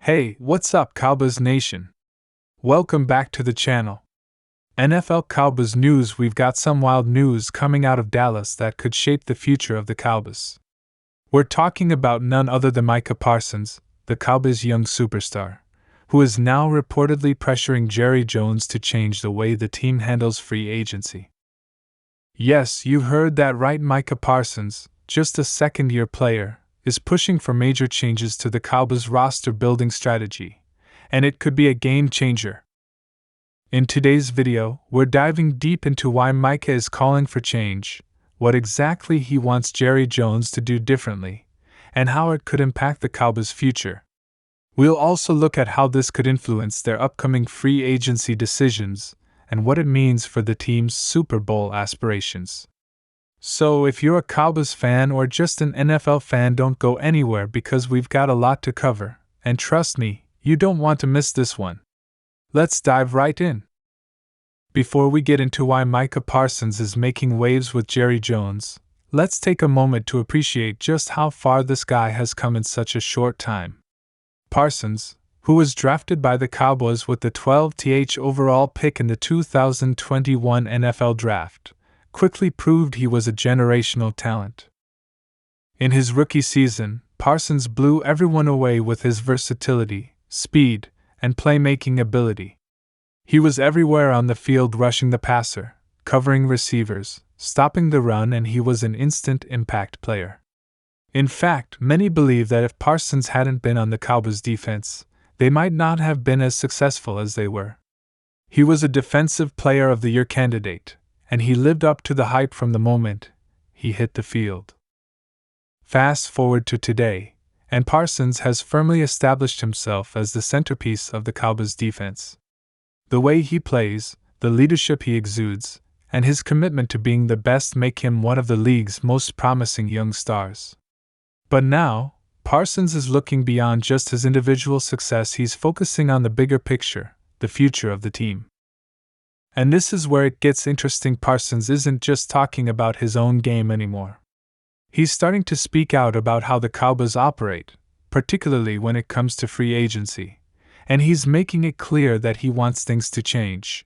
Hey, what's up, Cowboys Nation? Welcome back to the channel. NFL Cowboys news. We've got some wild news coming out of Dallas that could shape the future of the Cowboys. We're talking about none other than Micah Parsons, the Cowboys' young superstar, who is now reportedly pressuring Jerry Jones to change the way the team handles free agency. Yes, you heard that right. Micah Parsons, just a second-year player, is pushing for major changes to the Cowboys' roster-building strategy, and it could be a game-changer. In today's video, we're diving deep into why Micah is calling for change, what exactly he wants Jerry Jones to do differently, and how it could impact the Cowboys' future. We'll also look at how this could influence their upcoming free agency decisions and what it means for the team's Super Bowl aspirations. So, if you're a Cowboys fan or just an NFL fan, don't go anywhere because we've got a lot to cover, and trust me, you don't want to miss this one. Let's dive right in. Before we get into why Micah Parsons is making waves with Jerry Jones, let's take a moment to appreciate just how far this guy has come in such a short time. Parsons, who was drafted by the Cowboys with the 12th overall pick in the 2021 NFL Draft, quickly proved he was a generational talent. In his rookie season, Parsons blew everyone away with his versatility, speed, and playmaking ability. He was everywhere on the field, rushing the passer, covering receivers, stopping the run, and he was an instant impact player. In fact, many believe that if Parsons hadn't been on the Cowboys defense, they might not have been as successful as they were. He was a Defensive Player of the Year candidate, and he lived up to the hype from the moment he hit the field. Fast forward to today, and Parsons has firmly established himself as the centerpiece of the Cowboys defense. The way he plays, the leadership he exudes, and his commitment to being the best make him one of the league's most promising young stars. But now, Parsons is looking beyond just his individual success. He's focusing on the bigger picture, the future of the team. And this is where it gets interesting. Parsons isn't just talking about his own game anymore. He's starting to speak out about how the Cowboys operate, particularly when it comes to free agency, and he's making it clear that he wants things to change.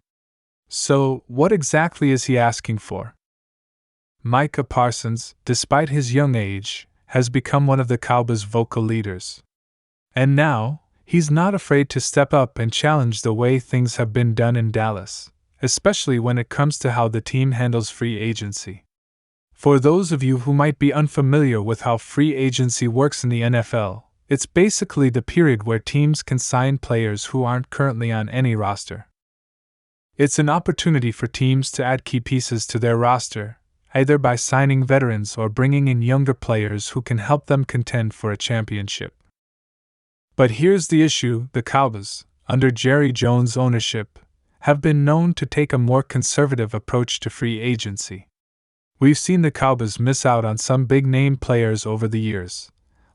So, what exactly is he asking for? Micah Parsons, despite his young age, has become one of the Cowboys' vocal leaders. And now, he's not afraid to step up and challenge the way things have been done in Dallas, especially when it comes to how the team handles free agency. For those of you who might be unfamiliar with how free agency works in the NFL, it's basically the period where teams can sign players who aren't currently on any roster. It's an opportunity for teams to add key pieces to their roster, either by signing veterans or bringing in younger players who can help them contend for a championship. But here's the issue: the Cowboys, under Jerry Jones' ownership, have been known to take a more conservative approach to free agency. We've seen the Cowboys miss out on some big-name players over the years,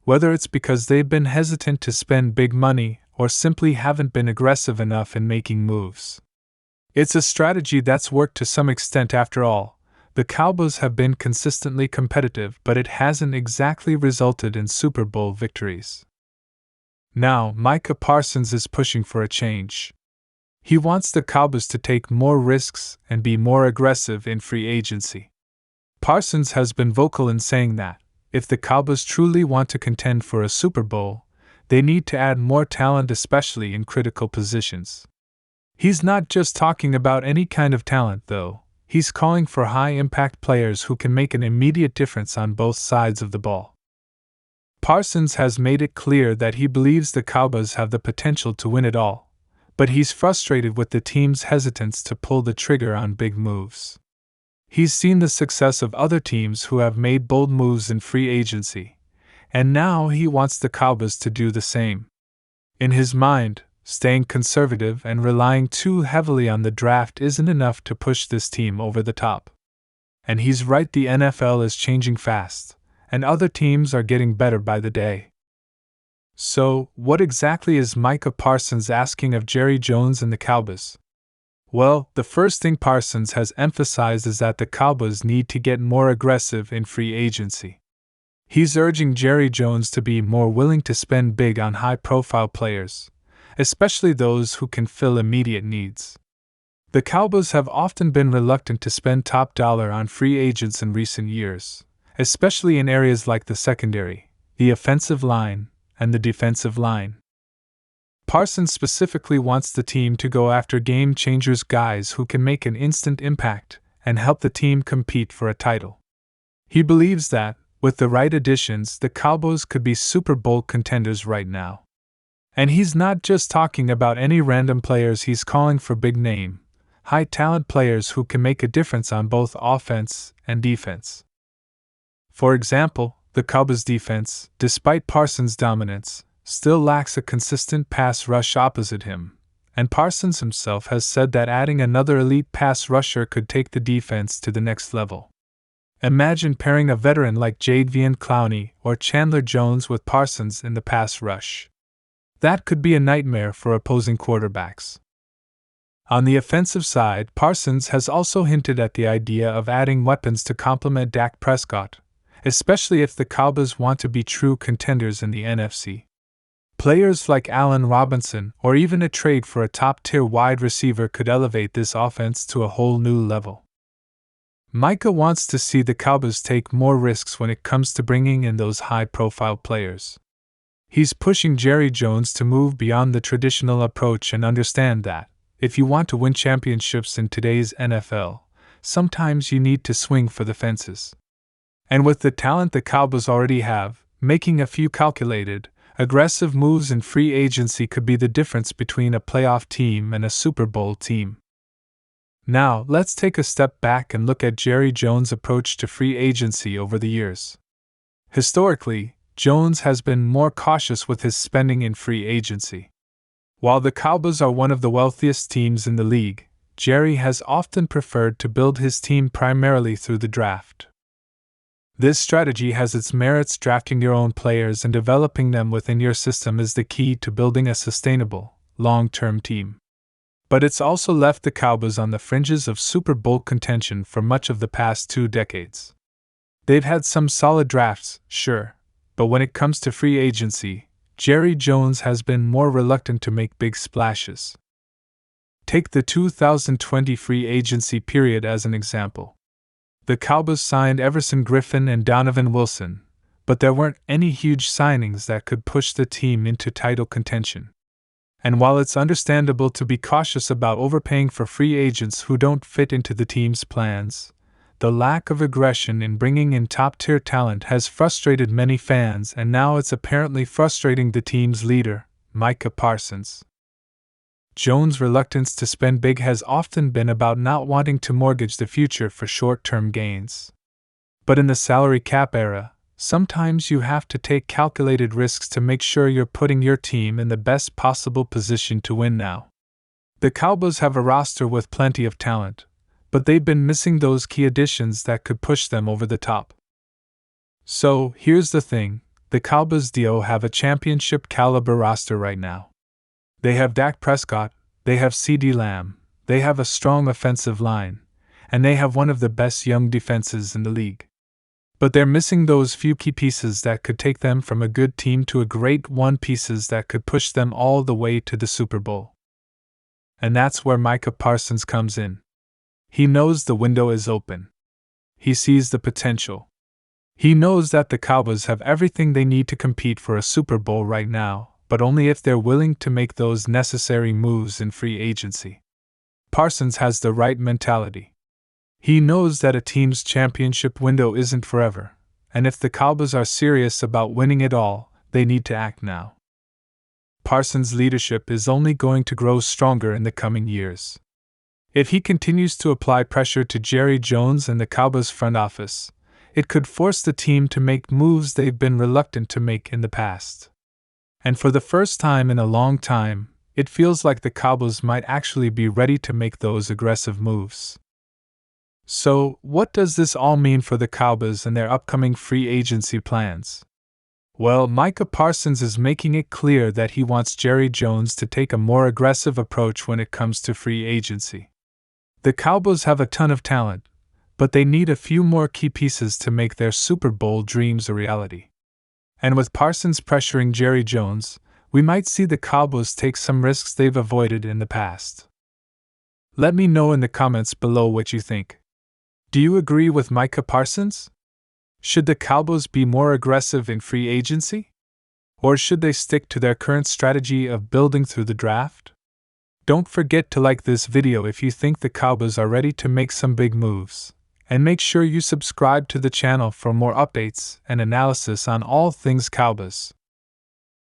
whether it's because they've been hesitant to spend big money or simply haven't been aggressive enough in making moves. It's a strategy that's worked to some extent. After all, the Cowboys have been consistently competitive, but it hasn't exactly resulted in Super Bowl victories. Now, Micah Parsons is pushing for a change. He wants the Cowboys to take more risks and be more aggressive in free agency. Parsons has been vocal in saying that, if the Cowboys truly want to contend for a Super Bowl, they need to add more talent, especially in critical positions. He's not just talking about any kind of talent, though. He's calling for high-impact players who can make an immediate difference on both sides of the ball. Parsons has made it clear that he believes the Cowboys have the potential to win it all, but he's frustrated with the team's hesitance to pull the trigger on big moves. He's seen the success of other teams who have made bold moves in free agency, and now he wants the Cowboys to do the same. In his mind, staying conservative and relying too heavily on the draft isn't enough to push this team over the top. And he's right, the NFL is changing fast, and other teams are getting better by the day. So, what exactly is Micah Parsons asking of Jerry Jones and the Cowboys? Well, the first thing Parsons has emphasized is that the Cowboys need to get more aggressive in free agency. He's urging Jerry Jones to be more willing to spend big on high-profile players, especially those who can fill immediate needs. The Cowboys have often been reluctant to spend top dollar on free agents in recent years, especially in areas like the secondary, the offensive line, and the defensive line. Parsons specifically wants the team to go after game-changers, guys who can make an instant impact and help the team compete for a title. He believes that, with the right additions, the Cowboys could be Super Bowl contenders right now. And he's not just talking about any random players, he's calling for big-name, high-talent players who can make a difference on both offense and defense. For example, the Cowboys' defense, despite Parsons' dominance, still lacks a consistent pass rush opposite him, and Parsons himself has said that adding another elite pass rusher could take the defense to the next level. Imagine pairing a veteran like Jadeveon Clowney or Chandler Jones with Parsons in the pass rush. That could be a nightmare for opposing quarterbacks. On the offensive side, Parsons has also hinted at the idea of adding weapons to complement Dak Prescott, especially if the Cowboys want to be true contenders in the NFC. Players like Allen Robinson or even a trade for a top-tier wide receiver could elevate this offense to a whole new level. Micah wants to see the Cowboys take more risks when it comes to bringing in those high-profile players. He's pushing Jerry Jones to move beyond the traditional approach and understand that, if you want to win championships in today's NFL, sometimes you need to swing for the fences. And with the talent the Cowboys already have, making a few calculated, aggressive moves in free agency could be the difference between a playoff team and a Super Bowl team. Now, let's take a step back and look at Jerry Jones' approach to free agency over the years. Historically, Jones has been more cautious with his spending in free agency. While the Cowboys are one of the wealthiest teams in the league, Jerry has often preferred to build his team primarily through the draft. This strategy has its merits. Drafting your own players and developing them within your system is the key to building a sustainable, long-term team. But it's also left the Cowboys on the fringes of Super Bowl contention for much of the past 2 decades. They've had some solid drafts, sure, but when it comes to free agency, Jerry Jones has been more reluctant to make big splashes. Take the 2020 free agency period as an example. The Cowboys signed Everson Griffin and Donovan Wilson, but there weren't any huge signings that could push the team into title contention. And while it's understandable to be cautious about overpaying for free agents who don't fit into the team's plans, the lack of aggression in bringing in top-tier talent has frustrated many fans, and now it's apparently frustrating the team's leader, Micah Parsons. Jones' reluctance to spend big has often been about not wanting to mortgage the future for short-term gains. But in the salary cap era, sometimes you have to take calculated risks to make sure you're putting your team in the best possible position to win now. The Cowboys have a roster with plenty of talent, but they've been missing those key additions that could push them over the top. So, here's the thing, the Cowboys have a championship-caliber roster right now. They have Dak Prescott, they have CeeDee Lamb, they have a strong offensive line, and they have one of the best young defenses in the league. But they're missing those few key pieces that could take them from a good team to a great one, pieces that could push them all the way to the Super Bowl. And that's where Micah Parsons comes in. He knows the window is open. He sees the potential. He knows that the Cowboys have everything they need to compete for a Super Bowl right now, but only if they're willing to make those necessary moves in free agency. Parsons has the right mentality. He knows that a team's championship window isn't forever, and if the Cowboys are serious about winning it all, they need to act now. Parsons' leadership is only going to grow stronger in the coming years. If he continues to apply pressure to Jerry Jones and the Cowboys front office, it could force the team to make moves they've been reluctant to make in the past. And for the first time in a long time, it feels like the Cowboys might actually be ready to make those aggressive moves. So, what does this all mean for the Cowboys and their upcoming free agency plans? Well, Micah Parsons is making it clear that he wants Jerry Jones to take a more aggressive approach when it comes to free agency. The Cowboys have a ton of talent, but they need a few more key pieces to make their Super Bowl dreams a reality. And with Parsons pressuring Jerry Jones, we might see the Cowboys take some risks they've avoided in the past. Let me know in the comments below what you think. Do you agree with Micah Parsons? Should the Cowboys be more aggressive in free agency? Or should they stick to their current strategy of building through the draft? Don't forget to like this video if you think the Cowboys are ready to make some big moves, and make sure you subscribe to the channel for more updates and analysis on all things Cowboys.